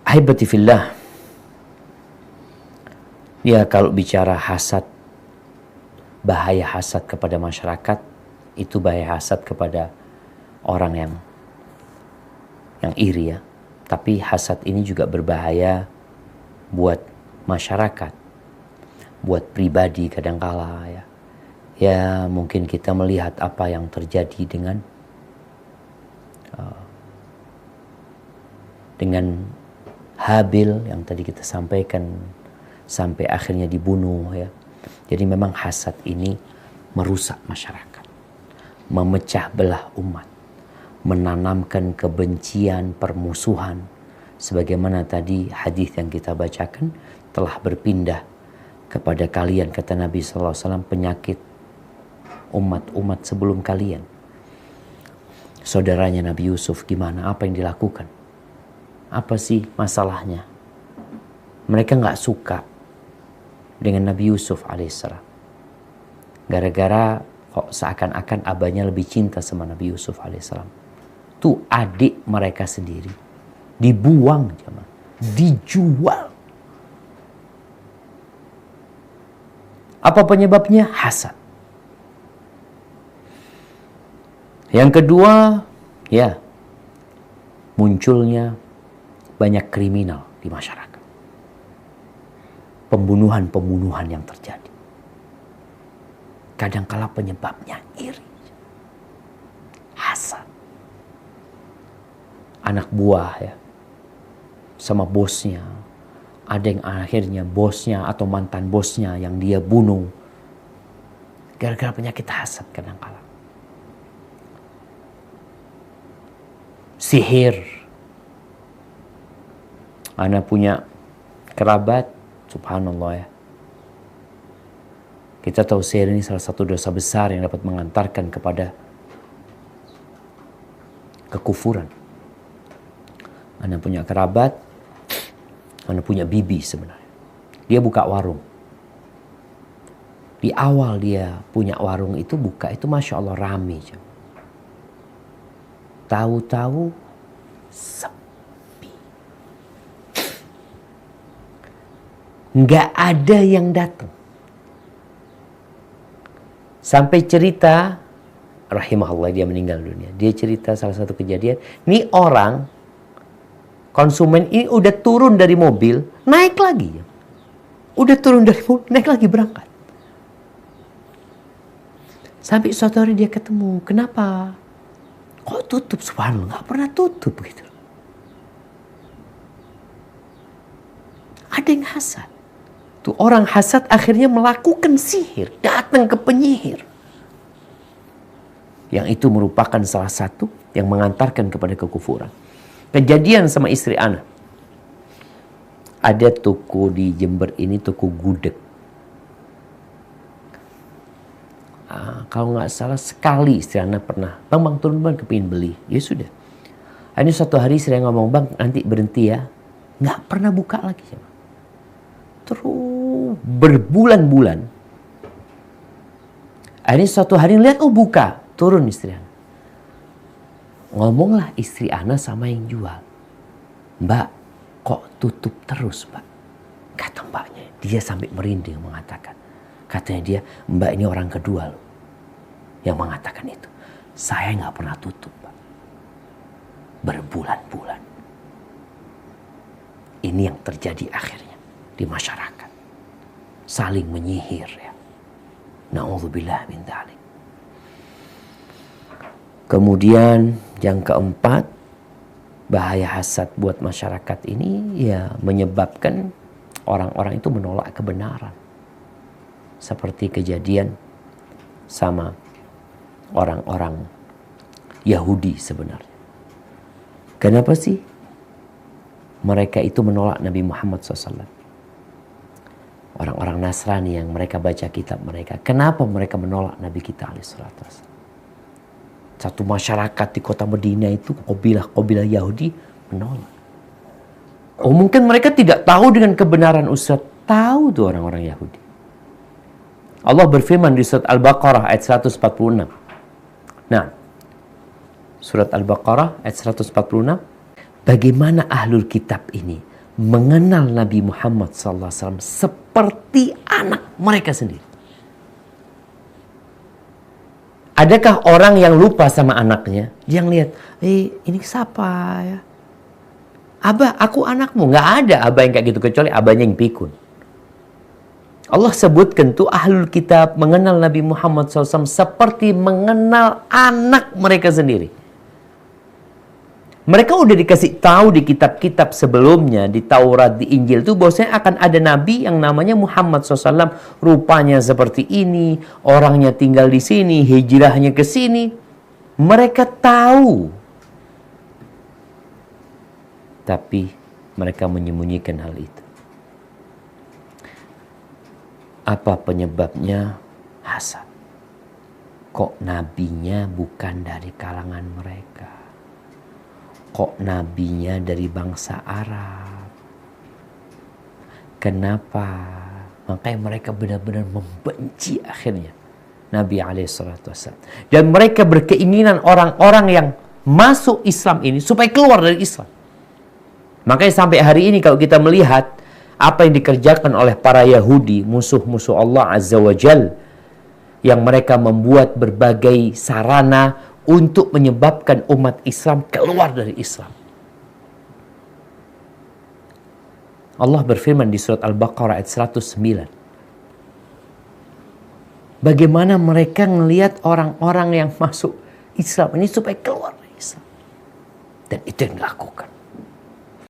Ahibati fillah, ya kalau bicara hasad, bahaya hasad kepada masyarakat, itu bahaya hasad kepada orang yang iri ya. Tapi hasad ini juga berbahaya buat masyarakat, buat pribadi kadangkala ya. Ya mungkin kita melihat apa yang terjadi dengan Habil yang tadi kita sampaikan sampai akhirnya dibunuh ya. Jadi memang hasad ini merusak masyarakat, memecah belah umat, menanamkan kebencian, permusuhan. Sebagaimana tadi hadis yang kita bacakan telah berpindah kepada kalian, kata Nabi SAW, penyakit umat-umat sebelum kalian. Saudaranya Nabi Yusuf gimana? Apa yang dilakukan? Apa sih masalahnya? Mereka nggak suka dengan Nabi Yusuf alaihissalam. Gara-gara kok seakan-akan abahnya lebih cinta sama Nabi Yusuf alaihissalam. Tuh adik mereka sendiri dibuang, dijual. Apa penyebabnya? Hasad. Yang kedua, ya, munculnya banyak kriminal di masyarakat. Pembunuhan-pembunuhan yang terjadi. Kadangkala penyebabnya iri. Hasad. Anak buah ya, sama bosnya. Ada yang akhirnya bosnya atau mantan bosnya yang dia bunuh. Gara-gara penyakit hasad kadangkala. Sihir. Ana punya kerabat, subhanallah ya. Kita tahu sihir ini salah satu dosa besar yang dapat mengantarkan kepada kekufuran. Ana punya kerabat, ana punya bibi sebenarnya. Dia buka warung. Di awal dia punya warung itu buka, itu Masya Allah rame. Tahu-tahu sepi. Nggak ada yang datang. Sampai cerita, rahimahullah dia meninggal dunia. Dia cerita salah satu kejadian. Nih orang, konsumen ini udah turun dari mobil, naik lagi. Udah turun dari mobil, naik lagi berangkat. Sampai suatu hari dia ketemu, kenapa? Kok tutup? Subhanallah, nggak pernah tutup gitu. Ada yang hasad. Tuh orang hasad akhirnya melakukan sihir, datang ke penyihir. Yang itu merupakan salah satu yang mengantarkan kepada kekufuran. Kejadian sama istri ana. Ada toko di Jember ini, toko gudeg. Kalau nggak salah sekali istri ana pernah, bang turun bang kepingin beli. Ya sudah. Ini suatu hari istri ngomong, bang nanti berhenti ya. Nggak pernah buka lagi. Terus berbulan-bulan. Ini suatu hari lihat, oh buka. Turun istri ana. Ngomonglah istri ana sama yang jual. Mbak, kok tutup terus mbak? Kata mbaknya. Dia sampai merinding mengatakan. Katanya dia, mbak ini orang kedua loh. Yang mengatakan itu. Saya nggak pernah tutup mbak. Berbulan-bulan. Ini yang terjadi akhirnya di masyarakat. Saling menyihir ya. Na'udzubillah min dzalik. Kemudian yang keempat, bahaya hasad buat masyarakat ini ya menyebabkan orang-orang itu menolak kebenaran. Seperti kejadian sama orang-orang Yahudi sebenarnya. Kenapa sih mereka itu menolak Nabi Muhammad SAW? Orang-orang Nasrani yang mereka baca kitab mereka. Kenapa mereka menolak Nabi kita alaihissalam? Satu masyarakat di kota Madinah itu, kabilah Yahudi menolak. Oh mungkin mereka tidak tahu dengan kebenaran Ustaz. Tahu tuh orang-orang Yahudi. Allah berfirman di surat Al-Baqarah ayat 146. Nah, surat Al-Baqarah ayat 146. Bagaimana ahlul kitab ini mengenal Nabi Muhammad SAW seperti anak mereka sendiri. Adakah orang yang lupa sama anaknya, yang lihat, ini siapa ya? Abah, aku anakmu. Nggak ada abah yang kayak gitu, kecuali abahnya yang pikun. Allah sebutkan tuh ahlul kitab mengenal Nabi Muhammad SAW seperti mengenal anak mereka sendiri. Mereka udah dikasih tahu di kitab-kitab sebelumnya, di Taurat, di Injil tuh bahwasanya akan ada nabi yang namanya Muhammad SAW, rupanya seperti ini, orangnya tinggal di sini, hijrahnya ke sini. Mereka tahu. Tapi mereka menyembunyikan hal itu. Apa penyebabnya? Hasad. Kok nabinya bukan dari kalangan mereka? Kok nabinya dari bangsa Arab? Kenapa? Makanya mereka benar-benar membenci akhirnya Nabi SAW. Dan mereka berkeinginan orang-orang yang masuk Islam ini supaya keluar dari Islam. Makanya sampai hari ini kalau kita melihat apa yang dikerjakan oleh para Yahudi, musuh-musuh Allah Azza wa Jal, yang mereka membuat berbagai sarana untuk menyebabkan umat Islam keluar dari Islam. Allah berfirman di surat Al-Baqarah ayat 109. Bagaimana mereka melihat orang-orang yang masuk Islam ini supaya keluar dari Islam. Dan itu yang dilakukan.